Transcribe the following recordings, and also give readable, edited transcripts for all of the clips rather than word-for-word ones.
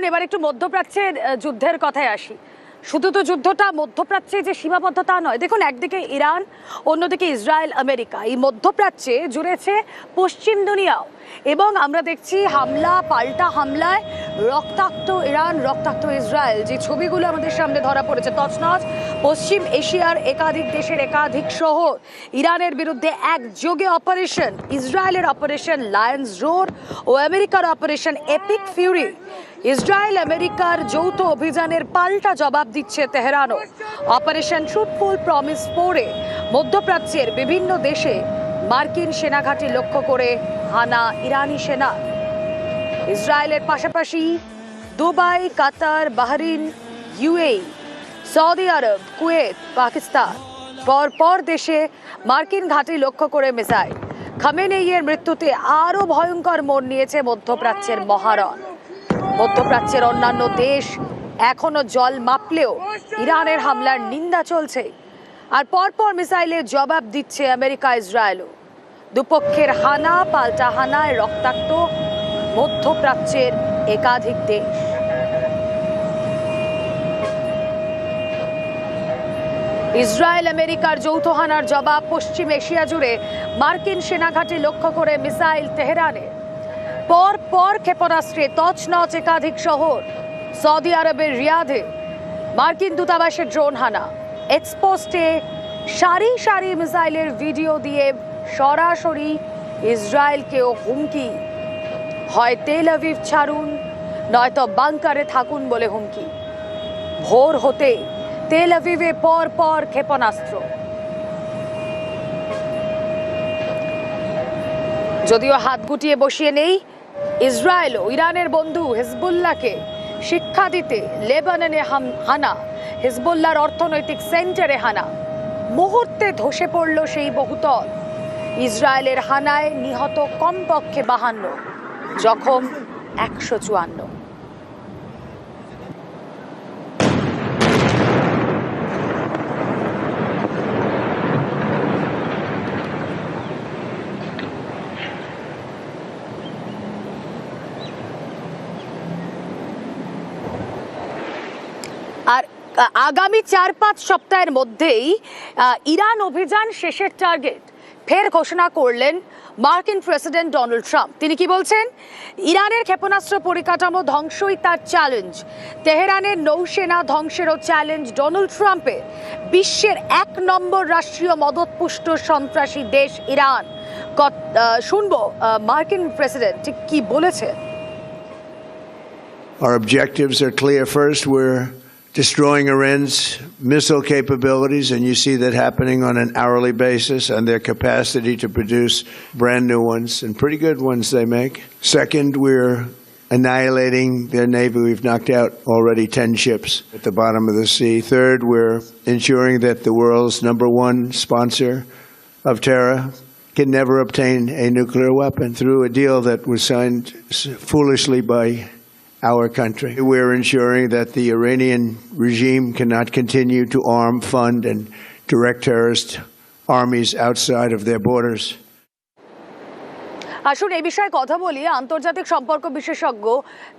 এবার একটু মধ্যপ্রাচ্যের যুদ্ধের কথায় আসি। শুধু তো যুদ্ধটা মধ্যপ্রাচ্যে যে সীমাবদ্ধতা নয়, দেখুন একদিকে ইরান, অন্যদিকে ইসরায়েল, আমেরিকা, এই মধ্যপ্রাচ্যে জুড়েছে পশ্চিম দুনিয়াও। এবং আমরা দেখছি হামলা পাল্টা হামলায় রক্তাক্ত ইরান, রক্তাক্ত ইসরায়েল, যে ছবিগুলো আমাদের সামনে ধরা পড়েছে তছনছ। পশ্চিম এশিয়ার একাধিক দেশের একাধিক শহর ইরানের বিরুদ্ধে একযোগে অপারেশন, ইসরায়েলের অপারেশন লায়ন্স রোর ও আমেরিকার অপারেশন এপিক ফিউরি। ইসরায়েল আমেরিকার যৌথ অভিযানের পাল্টা জবাব দিচ্ছে তেহরানও। অপারেশন ট্রুথফুল প্রমিস 4-এ মধ্যপ্রাচ্যের বিভিন্ন দেশে মার্কিন সেনাঘাঁটি লক্ষ্য করে হানা ইরানি সেনা। ইসরায়েলের পাশাপাশি দুবাই, কাতার, বাহরিন, ইউএই, সৌদি আরব, কুয়েত, পাকিস্তান পর দেশে মার্কিন ঘাঁটি লক্ষ্য করে মিসাইল। খামেনেইয়ের মৃত্যুতে আরও ভয়ঙ্কর মোড় নিয়েছে মধ্যপ্রাচ্যের মহারণ। মধ্যপ্রাচ্যের অন্যান্য দেশ এখনো জল মাপলেও ইরানের হামলার নিন্দা চলছে। আর পরপর মিসাইলের জবাব দিচ্ছে আমেরিকা, ইসরায়েলও। দুপক্ষের হানা পাল্টা হানায় রক্তাক্ত মধ্যপ্রাচ্যের একাধিক দেশ। ইসরায়েল আমেরিকার যৌথ হানার জবাব পশ্চিম এশিয়া জুড়ে মার্কিন সেনাঘাঁটি লক্ষ্য করে মিসাইল তেহরানের। পর ক্ষেপণাস্ত্রে তছনছ একাধিক শহর। সৌদি আরবের রিয়াদে মার্কিন দূতাবাসের ড্রোন হানা। এক্সপোস্টে সারি সারি মিসাইলের ভিডিও দিয়ে সরাসরি ইসরায়েলকেও হুমকি, হয় তেল আভিভ ছাড়ুন নয়তো বাংকারে থাকুন বলে হুমকি। ভোর হতে তেল আভিভে পর ক্ষেপণাস্ত্র। যদিও হাত গুটিয়ে বসিয়ে নেই ইসরায়েলও ইরানের বন্ধু হিজবুল্লাহকে শিক্ষা দিতে লেবাননে হানা, হিজবুল্লাহর অর্থনৈতিক সেন্টারে হানা। মুহূর্তে ধসে পড়ল সেই বহুতল। ইসরায়েলের হানায় নিহত কমপক্ষে 52, জখম 154। আর আগামী 4-5 সপ্তাহের মধ্যেই ইরান অভিযান শেষের টার্গেট ফের ঘোষণা করলেন মার্কিন প্রেসিডেন্ট ডোনাল্ড ট্রাম্প। তিনি কি বলছেন? ইরানের ক্ষেপণাস্ত্র পরিকাঠামো ধ্বংসই তার চ্যালেঞ্জ। তেহরানের নৌসেনা ধ্বংসেরও চ্যালেঞ্জ ডোনাল্ড ট্রাম্পের। বিশ্বের 1 নম্বর রাষ্ট্রীয় মদতপুষ্ট সন্ত্রাসী দেশ ইরান। শুনবো মার্কিন প্রেসিডেন্ট ঠিক কি বলেছেন। Our objectives are clear. First, we're destroying Iran's missile capabilities, and you see that happening on an hourly basis, and their capacity to produce brand new ones, and pretty good ones they make. Second, we're annihilating their navy. We've knocked out already 10 ships at the bottom of the sea. Third, we're ensuring that the world's #1 sponsor of terror can never obtain a nuclear weapon through a deal that was signed foolishly by our country. We're ensuring that the Iranian regime cannot continue to arm, fund, and direct terrorist armies outside of their borders. আসুন এই বিষয়ে কথা বলি। আন্তর্জাতিক সম্পর্ক বিশেষজ্ঞ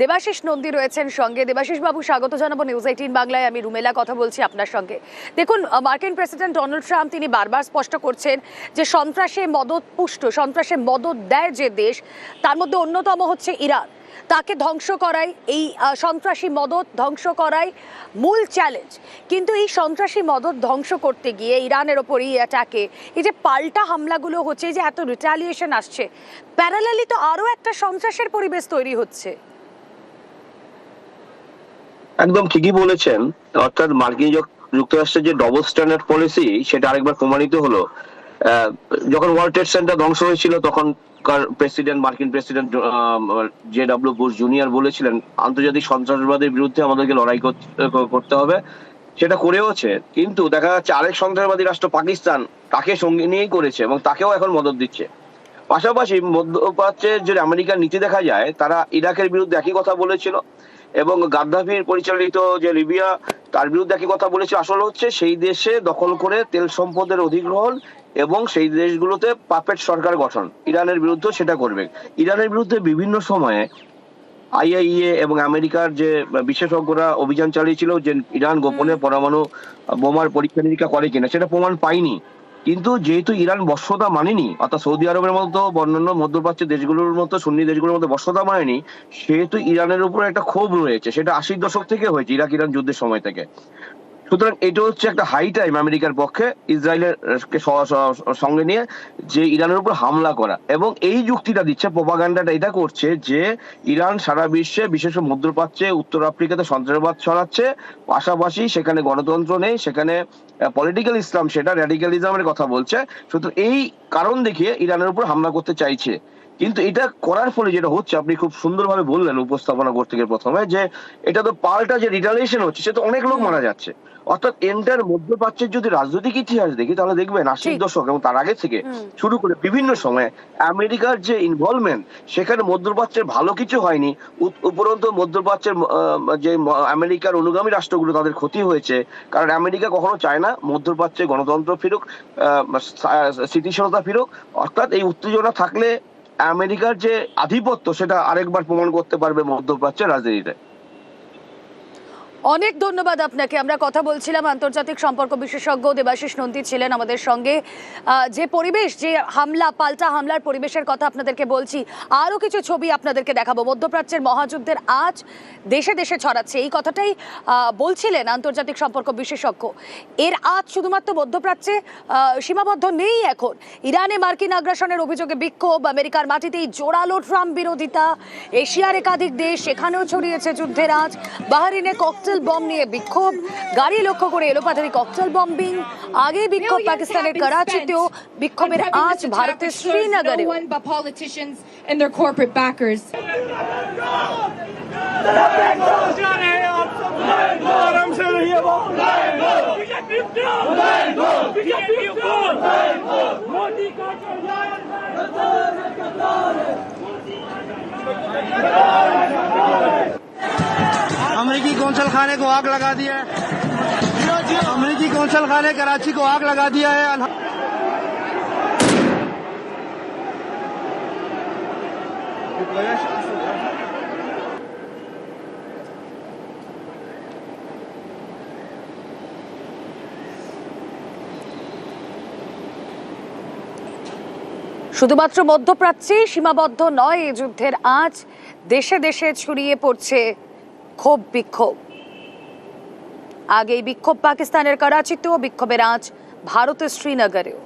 দেবাশিস নন্দী রয়েছেন সঙ্গে। দেবাশিস বাবু, স্বাগত জানাবো নিউজ 18 বাংলায়। আমি রুমেলা কথা বলছি আপনার সঙ্গে। দেখুন, মার্কিন প্রেসিডেন্ট ডোনাল্ড ট্রাম্প তিনি বারবার স্পষ্ট করছেন যে সন্ত্রাসে মদত পুষ্ট, সন্ত্রাসে মদত দেয় যে দেশ, তার মধ্যে অন্যতম হচ্ছে ইরান। তাকে ধ্বংস করাই, এই সন্ত্রাসী মদত ধ্বংস করাই মূল চ্যালেঞ্জ। কিন্তু এই সন্ত্রাসী মদত ধ্বংস করতে গিয়ে ইরানের ওপরই অ্যাটাকে, এই যে পাল্টা হামলাগুলো হচ্ছে, যে এত রিটালিয়েশন আসছে, প্যারালালি তো আরো একটা সন্ত্রাসের পরিবেশ তৈরি হচ্ছে। একদম ঠিকই বলেছেন। অর্থাৎ মার্কিন যুক্তরাষ্ট্রের যে ডবল স্ট্যান্ডার্ড পলিসি, সেটা আরেকবার প্রমাণিত হলো। যখন ওয়ার্ল্ড ট্রেড সেন্টার ধ্বংস হয়েছিল তখন মার্কিন প্রেসিডেন্ট জে.ডব্লিউ. বুশ জুনিয়র বলেছিলেন আন্তর্জাতিক সন্ত্রাসবাদের বিরুদ্ধে আমাদেরকে লড়াই করতে হবে, সেটা করেওছে। কিন্তু দেখা যাচ্ছে আরেক সন্ত্রাসবাদী রাষ্ট্র পাকিস্তান তাকে সঙ্গে নিয়েই করেছে এবং তাকেও এখন মদত দিচ্ছে। পাশাপাশি মধ্যপ্রাচ্যের যে আমেরিকার নীতি দেখা যায়, তারা ইরাকের বিরুদ্ধে একই কথা বলেছিল এবং গাদ্দাফির পরিচালিত যে লিবিয়া, তার বিরুদ্ধে একই কথা বলেছিল। আসলে হচ্ছে সেই দেশে দখল করে তেল সম্পদের অধিগ্রহণ এবং সেই দেশগুলোতে পাপেট সরকার গঠন। ইরানের বিরুদ্ধে সেটা করবে। ইরানের বিরুদ্ধে বিভিন্ন সময়ে আইআইএ এবং আমেরিকার যে বিশেষজ্ঞরা অভিযান চালিয়েছিল যে ইরান গোপনে পরমাণু বোমার পরীক্ষা নিরীক্ষা করে কিনা, সেটা প্রমাণ পায়নি। কিন্তু যেহেতু ইরান বশ্যতা মানেনি, অর্থাৎ সৌদি আরবের মতো অন্যান্য মধ্যপ্রাচ্যের দেশগুলোর মতো সুন্নি দেশগুলোর মতো বশ্যতা মানেনি, সেহেতু ইরানের উপর একটা ক্ষোভ রয়েছে। সেটা 80-র দশক থেকে হয়েছে, ইরাক ইরান যুদ্ধের সময় থেকে। সুতরাং এটা হচ্ছে একটা হাই টাইম আমেরিকার পক্ষে ইসরায়েলের সঙ্গে নিয়ে যে ইরানের উপর হামলা করা, এবং এই যুক্তিটা দিচ্ছে, প্রোপাগান্ডাটা এটা করছে যে ইরান সারা বিশ্বে, বিশেষ করে মধ্যপ্রাচ্যে, উত্তর আফ্রিকাতে সন্ত্রাসবাদ ছড়াচ্ছে, পাশাপাশি সেখানে গণতন্ত্র নেই, সেখানে পলিটিক্যাল ইসলাম, সেটা র্যাডিক্যালিজমের কথা বলছে। সুতরাং এই কারণ দেখিয়ে ইরানের উপর হামলা করতে চাইছে। কিন্তু এটা করার ফলে যেটা হচ্ছে, আপনি খুব সুন্দরভাবে বললেন উপস্থাপনা করতে গিয়ে প্রথমে, যে এটা তো পাল্টা যে রিটালিয়েশন হচ্ছে, সে তো অনেক লোক মারা যাচ্ছে। অর্থাৎ এন্টার মধ্যপ্রাচ্যের যদি রাজনৈতিক ইতিহাস দেখি, তাহলে দেখবেন 80-র দশক এবং তার আগে থেকে শুরু করে বিভিন্ন সময়ে আমেরিকার যে ইনভলভমেন্ট, সেখানে মধ্যপ্রাচ্যের ভালো কিছু হয়নি। উপরন্তু মধ্যপ্রাচ্যের যে আমেরিকার অনুগামী রাষ্ট্রগুলো, তাদের ক্ষতি হয়েছে। কারণ আমেরিকা কখনো চায় না মধ্যপ্রাচ্যে গণতন্ত্র ফিরুক, স্থিতিশীলতা ফিরুক। অর্থাৎ এই উত্তেজনা থাকলে আমেরিকার যে আধিপত্য, সেটা আরেকবার প্রমাণ করতে পারবে মধ্যপ্রাচ্যের রাজনীতিতে। অনেক ধন্যবাদ আপনাকে। আমরা কথা বলছিলাম, আন্তর্জাতিক সম্পর্ক বিশেষজ্ঞ দেবাশিস নন্দী ছিলেন আমাদের সঙ্গে। যে পরিবেশ, যে হামলা, পাল্টা হামলার পরিবেশের কথা আপনাদেরকে বলছি, আরও কিছু ছবি আপনাদেরকে দেখাবো। মধ্যপ্রাচ্যের মহাযুদ্ধের আজ দেশে দেশে ছড়াচ্ছে, এই কথাটাই বলছিলেন আন্তর্জাতিক সম্পর্ক বিশেষজ্ঞ। এর আজ শুধুমাত্র মধ্যপ্রাচ্যে সীমাবদ্ধ নেই। এখন ইরানে মার্কিন আগ্রাসনের অভিযোগে বিক্ষোভ, আমেরিকার মাটিতেই জোরালো ট্রাম্প বিরোধিতা, এশিয়ার একাধিক দেশ, সেখানেও ছড়িয়েছে যুদ্ধের আজ। বাহরিনে ককটেল বম নিয়ে বিক্ষোভ, গাড়ি লক্ষ্য করে এলোপাথারি ককটেল বম্বিং। আগে বিক্ষোভ পাকিস্তানের করাচিতেও, বিক্ষোভের আজ ভারতের শ্রীনগরে। अमेरिकी कौंसल खाने को आग लगा दिया है। अमेरिकी कौंसल खाने कराची को आग लगा दिया है। শুধুমাত্র মধ্যপ্রাচ্যে সীমাবদ্ধ নয় এই যুদ্ধের আজ, দেশে দেশে ছড়িয়ে পড়ছে ক্ষোভ, বিক্ষোভ। আগে এই বিক্ষোভ পাকিস্তানের করাচিতেও, বিক্ষোভের আজ ভারতের শ্রীনগরেও।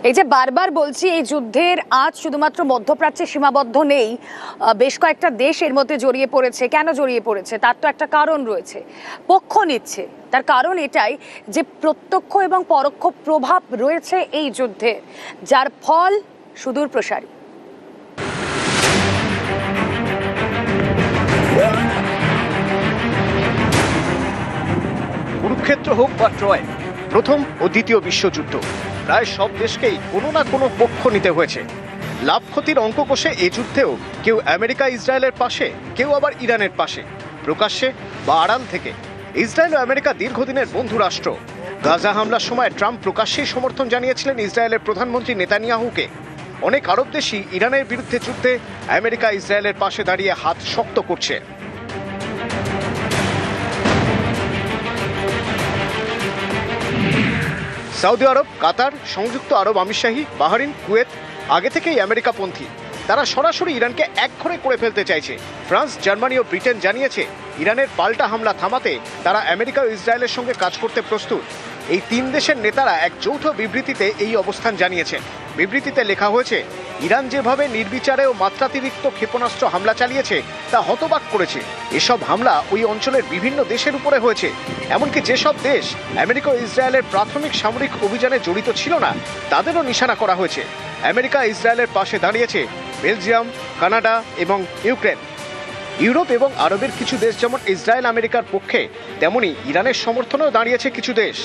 এই যে বারবার বলছি, এই যুদ্ধের আজ শুধুমাত্র মধ্যপ্রাচ্যে সীমাবদ্ধ নেই, বেশ কয়েকটা দেশ এর মধ্যে জড়িয়ে পড়েছে। কেন জড়িয়ে পড়েছে? তার তো একটা কারণ রয়েছে, পক্ষ নিচ্ছে। তার কারণ এটাই যে প্রত্যক্ষ এবং পরোক্ষ প্রভাব রয়েছে এই যুদ্ধে, যার ফল সুদূর প্রসারী। কুরুক্ষেত্র হোক বা ট্রয়, প্রথম ও দ্বিতীয় বিশ্বযুদ্ধ, প্রায় সব দেশকেই কোনো না কোনো পক্ষ নিতে হয়েছে। লাভ ক্ষতির অঙ্ক কষে এই যুদ্ধেও কেউ আমেরিকা ইসরায়েলের পাশে, কেউ আবার ইরানের পাশে। প্রকাশ্যে বা আড়াল থেকে ইসরায়েল ও আমেরিকা দীর্ঘদিনের বন্ধু রাষ্ট্র। গাজা হামলার সময় ট্রাম্প প্রকাশ্যেই সমর্থন জানিয়েছিলেন ইসরায়েলের প্রধানমন্ত্রী নেতানিয়াহুকে। অনেক আরব দেশই ইরানের বিরুদ্ধে যুদ্ধে আমেরিকা ইসরায়েলের পাশে দাঁড়িয়ে হাত শক্ত করছে। সৌদি আরব, কাতার, সংযুক্ত আরব আমিরশাহী, বাহরিন, কুয়েত আগে থেকেই আমেরিকাপন্থী। তারা সরাসরি ইরানকে একঘরে করে ফেলতে চাইছে। ফ্রান্স, জার্মানি ও ব্রিটেন জানিয়েছে ইরানের পাল্টা হামলা থামাতে তারা আমেরিকা ও ইসরায়েলের সঙ্গে কাজ করতে প্রস্তুত। এই তিন দেশের নেতারা এক যৌথ বিবৃতিতে এই অবস্থান জানিয়েছেন। বিবৃতিতে লেখা হয়েছে, ইরান যেভাবে নির্বিচারে ও মাত্রাতিরিক্ত ক্ষেপণাস্ত্র হামলা চালিয়েছে তা হতবাক করেছে। এসব হামলা ওই অঞ্চলের বিভিন্ন দেশের উপরে হয়েছে। এমনকি যেসব দেশ আমেরিকা ও ইসরায়েলের প্রাথমিক সামরিক অভিযানে জড়িত ছিল না, তাদেরও নিশানা করা হয়েছে। আমেরিকা ইসরায়েলের পাশে দাঁড়িয়েছে বেলজিয়াম, কানাডা এবং ইউক্রেন। ইউরোপ এবং আরবের কিছু দেশ যেমন ইসরায়েল আমেরিকার পক্ষে, তেমনি ইরানের সমর্থনেও দাঁড়িয়েছে কিছু দেশ।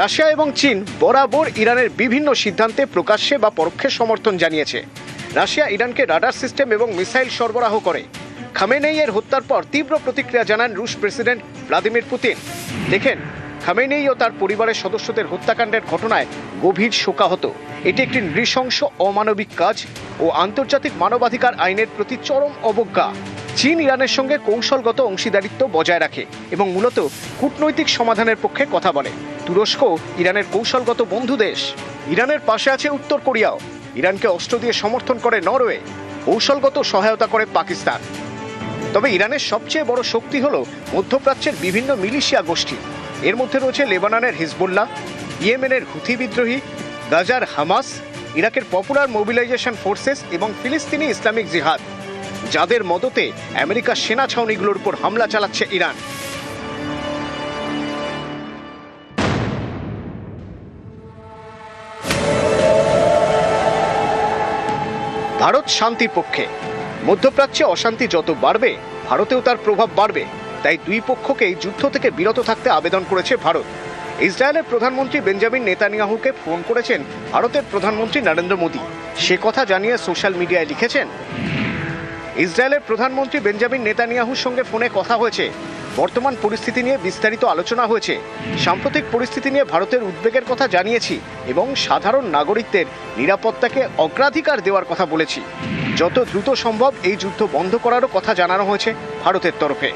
রাশিয়া এবং চীন বরাবর ইরানের বিভিন্ন সিদ্ধান্তে প্রকাশ্যে বা পরোক্ষে সমর্থন জানিয়েছে। রাশিয়া ইরানকে রাডার সিস্টেম এবং মিসাইল সরবরাহ করে। খামেনেইয়ের হত্যার পর তীব্র প্রতিক্রিয়া জানান রুশ প্রেসিডেন্ট ভ্লাদিমির পুতিন। দেখেন, খামেনেই ও তার পরিবারের সদস্যদের হত্যাকাণ্ডের ঘটনায় গভীর শোকাহত। এটি একটি নৃশংস অমানবিক কাজ ও আন্তর্জাতিক মানবাধিকার আইনের প্রতি চরম অবজ্ঞা। চীন ইরানের সঙ্গে কৌশলগত অংশীদারিত্ব বজায় রাখে এবং মূলত কূটনৈতিক সমাধানের পক্ষে কথা বলে। তুরস্ক ইরানের কৌশলগত বন্ধু দেশ। ইরানের পাশে আছে উত্তর কোরিয়াও। ইরানকে অস্ত্র দিয়ে সমর্থন করে নরওয়ে, কৌশলগত সহায়তা করে পাকিস্তান। তবে ইরানের সবচেয়ে বড় শক্তি হল মধ্যপ্রাচ্যের বিভিন্ন মিলিশিয়া গোষ্ঠী। এর মধ্যে রয়েছে লেবাননের হিজবুল্লাহ, ইয়েমেনের হুথি বিদ্রোহী, গাজার হামাস, ইরাকের পপুলার মোবিলাইজেশন ফোর্সেস এবং ফিলিস্তিনি ইসলামিক জিহাদ, যাদের মদতে আমেরিকার সেনা ছাউনিগুলোর উপর হামলা চালাচ্ছে ইরান। ভারত শান্তির পক্ষে। মধ্যপ্রাচ্যে অশান্তি যত বাড়বে, ভারতেও তার প্রভাব বাড়বে। তাই দুই পক্ষকেই যুদ্ধ থেকে বিরত থাকতে আবেদন করেছে ভারত। ইসরায়েলের প্রধানমন্ত্রী বেঞ্জামিন নেতানিয়াহুকে ফোন করেছেন ভারতের প্রধানমন্ত্রী নরেন্দ্র মোদী। সে কথা জানিয়ে সোশ্যাল মিডিয়ায় লিখেছেন, ইসরায়েলের প্রধানমন্ত্রী বেঞ্জামিন নেতানিয়াহুর সঙ্গে ফোনে কথা হয়েছে। বর্তমান পরিস্থিতি নিয়ে বিস্তারিত আলোচনা হয়েছে। সাম্প্রতিক পরিস্থিতি নিয়ে ভারতের উদ্বেগের কথা জানিয়েছি এবং সাধারণ নাগরিকদের নিরাপত্তাকে অগ্রাধিকার দেওয়ার কথা বলেছি। যত দ্রুত সম্ভব এই যুদ্ধ বন্ধ করারও কথা জানানো হয়েছে ভারতের তরফে।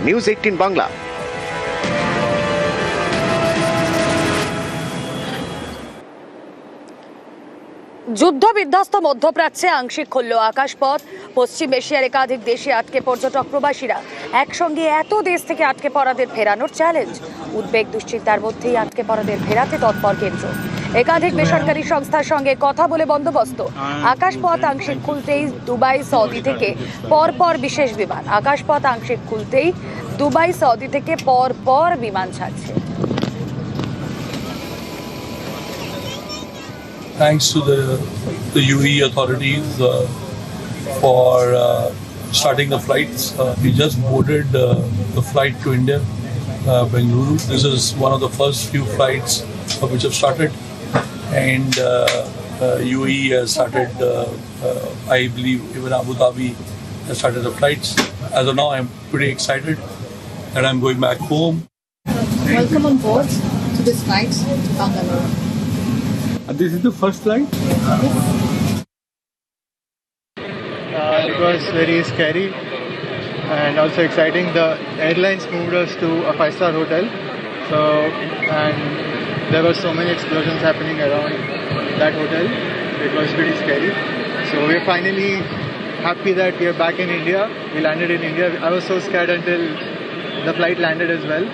নিউজ 18 বাংলা। যুদ্ধ বিধ্বস্ত মধ্যপ্রাচ্যে আংশিক খুলল আকাশপথ। পশ্চিম এশিয়ার একাধিক দেশে আটকে পর্যটক প্রবাসীরা। একসঙ্গে এত দেশ থেকে আটকে পড়াদের ফেরানোর চ্যালেঞ্জ। উদ্বেগ দুশ্চিন্তার মধ্যেই আটকে পড়াদের ফেরাতে তৎপর কেন্দ্র। একাধিক বেসরকারি সংস্থার সঙ্গে কথা বলে বন্দোবস্ত। আকাশপথ আংশিক খুলতেই দুবাই সৌদি থেকে পরপর বিশেষ বিমান। আকাশপথ আংশিক খুলতেই দুবাই সৌদি থেকে পরপর বিমান ছাড়ছে। Thanks to the UAE authorities for starting the flights. We just boarded the flight to India, Bengaluru. This is one of the first few flights which have started, and UAE has started. I believe even Abu Dhabi has started the flights. As of now, I'm pretty excited that I'm going back home. Welcome on board to this flight to Bangalore. This is the first flight? It was very scary and also exciting. The airlines moved us to a 5-star hotel, and there were so many explosions happening around that hotel. It was pretty scary. So we're finally happy that we're back in India. We landed in India. I was so scared until the flight landed as well.